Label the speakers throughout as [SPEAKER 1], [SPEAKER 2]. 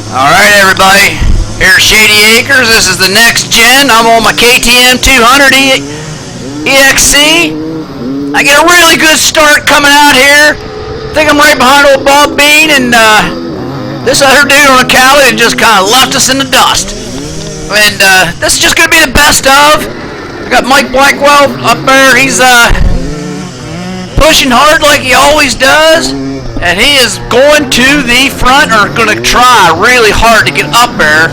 [SPEAKER 1] Alright everybody, here's Shady Acres. This is the next gen. I'm on my KTM 200 EXC. I get a really good start coming out here. I think I'm right behind old Bob Bean, and this other dude on a Cali that just kind of left us in the dust. And this is just going to be the best of. I got Mike Blackwell up there. He's pushing hard like he always does. And he is going to the front, or going to try really hard to get up there.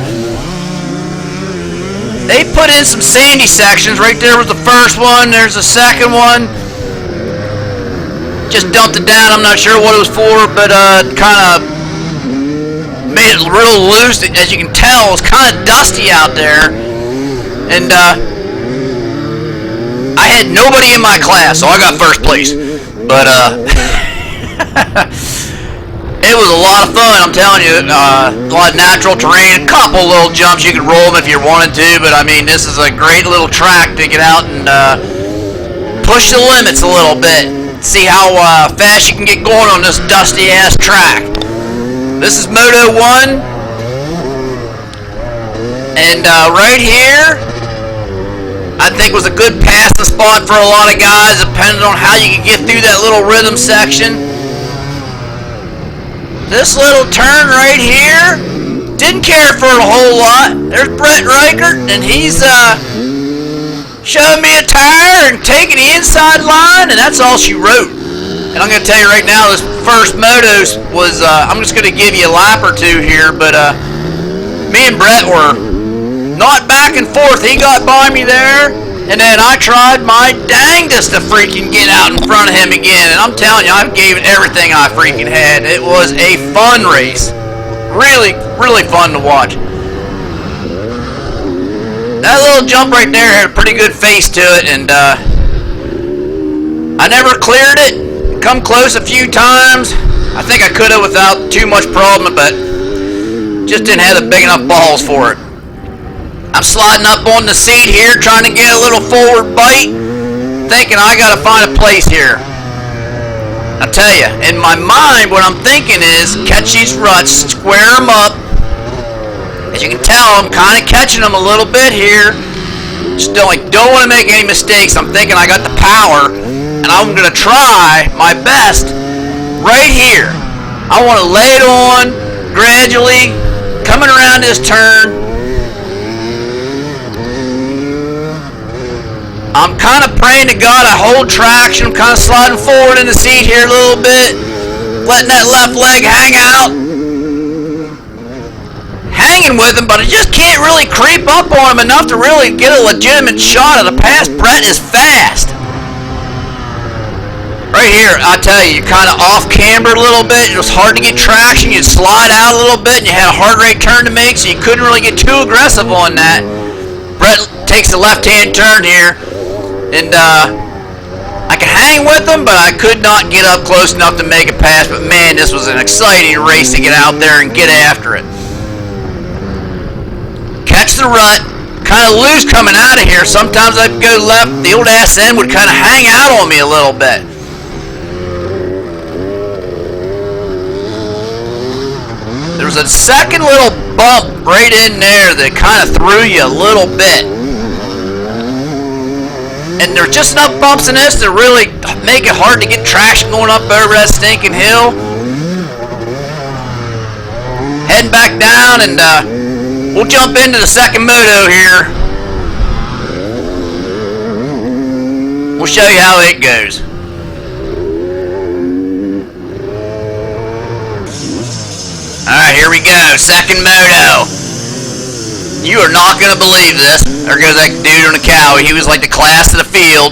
[SPEAKER 1] They put in some sandy sections. Right there was the first one. There's the second one. Just dumped it down. I'm not sure what it was for, but kind of made it real loose. As you can tell, it's kind of dusty out there. And I had nobody in my class, so I got first place. But it was a lot of fun, I'm telling you. A lot of natural terrain, a couple little jumps. You could roll them if you wanted to, but I mean, this is a great little track to get out and push the limits a little bit. See how fast you can get going on this dusty ass track. This is Moto 1, and right here I think was a good passing spot for a lot of guys, depending on how you can get through that little rhythm section. This little turn right here, didn't care for it a whole lot. There's Brett Reichert, and he's shoving me a tire and taking the inside line, and that's all she wrote. And I'm going to tell you right now, this first Motos was, I'm just going to give you a lap or two here, but me and Brett were not back and forth. He got by me there, and then I tried my dangest to freaking get out in front of him again. And I'm telling you, I gave it everything I freaking had. It was a fun race. Really, really fun to watch. That little jump right there had a pretty good face to it, and I never cleared it. Come close a few times. I think I could have without too much problem, but just didn't have the big enough balls for it. I'm sliding up on the seat here, trying to get a little forward bite, thinking I gotta find a place here. I tell you, in my mind, what I'm thinking is catch these ruts, square them up. As you can tell, I'm kind of catching them a little bit here. Just don't want to make any mistakes. I'm thinking I got the power, and I'm gonna try my best right here. I want to lay it on gradually, coming around this turn. I'm kind of praying to God I hold traction. I'm kind of sliding forward in the seat here a little bit, letting that left leg hang out. Hanging with him, but I just can't really creep up on him enough to really get a legitimate shot at the pass. Brett is fast. Right here, I tell you, you kind of off-cambered a little bit. It was hard to get traction. You'd slide out a little bit, and you had a heart rate turn to make, so you couldn't really get too aggressive on that. Brett takes the left-hand turn here. And I could hang with them, but I could not get up close enough to make a pass. But man, this was an exciting race to get out there and get after it. Catch the rut, kind of loose coming out of here. Sometimes I'd go left. The old ass end would kind of hang out on me a little bit. There was a second little bump right in there that kind of threw you a little bit. And there's just enough bumps in this to really make it hard to get traction going up over that stinking hill. Heading back down, and we'll jump into the second Moto here. We'll show you how it goes. Alright, here we go. Second Moto. You are not going to believe this. There goes that dude on the cow. He was like the class of the field.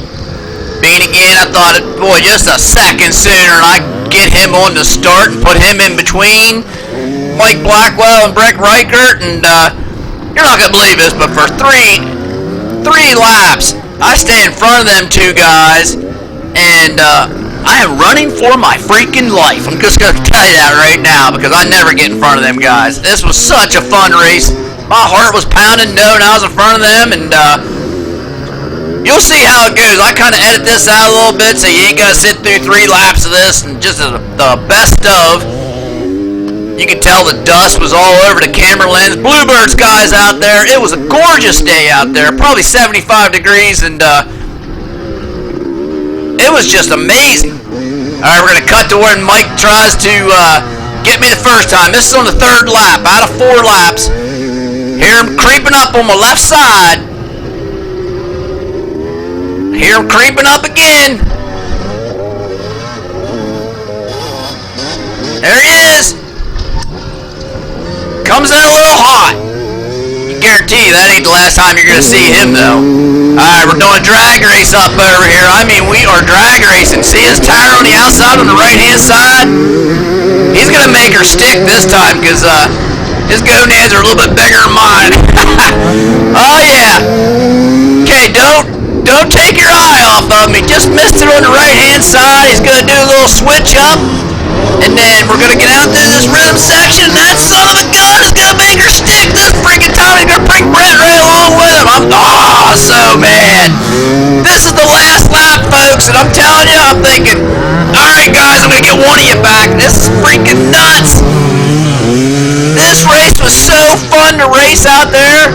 [SPEAKER 1] Being again, I thought, boy, just a second sooner and I'd get him on the start and put him in between Mike Blackwell and Brett Reichert. And you're not going to believe this, but for three laps, I stay in front of them two guys, and I am running for my freaking life. I'm just going to tell you that right now, because I never get in front of them guys. This was such a fun race. My heart was pounding knowing I was in front of them, and you'll see how it goes. I kind of edit this out a little bit, so you ain't got to sit through 3 laps of this, and just the best of. You could tell the dust was all over the camera lens. Bluebird skies out there. It was a gorgeous day out there. Probably 75 degrees, and it was just amazing. Alright, we're going to cut to where Mike tries to get me the first time. This is on the third lap, out of 4 laps. Hear him creeping up on my left side. Hear him creeping up again. There he is. Comes in a little hot. You guarantee you that ain't the last time you're going to see him, though. Alright, we're doing a drag race up over here. I mean, we are drag racing. See his tire on the outside on the right-hand side? He's going to make her stick this time because his gonads are a little bit bigger than mine. Oh, yeah. Okay, don't take your eye off of me. Just missed it on the right-hand side. He's going to do a little switch up. And then we're going to get out through this rhythm section. And that son of a gun is going to make her stick this freaking time. He's going to bring Brent right along with him. I'm so mad. This is the last lap, folks. And I'm telling you, I'm thinking, alright, guys, I'm going to get one of you back. This is freaking nuts. This race was so fun to race out there.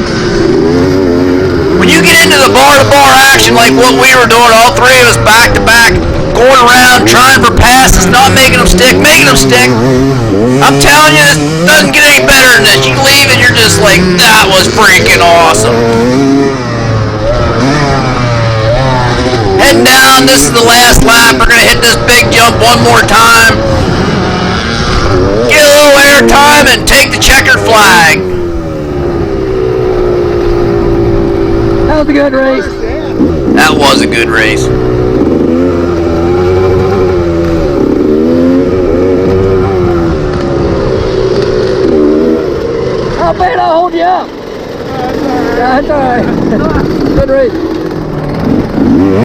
[SPEAKER 1] When you get into the bar-to-bar action like what we were doing, all 3 of us back-to-back, going around, trying for passes, not making them stick, making them stick. I'm telling you, this doesn't get any better than this. You leave and you're just like, that was freaking awesome. Heading down, this is the last lap. We're going to hit this big jump one more time. Get a little air time and take the checkered flag.
[SPEAKER 2] That was a good race.
[SPEAKER 1] That was a good race.
[SPEAKER 2] I'll bet I'll hold you up. Yeah, that's all right. Good race.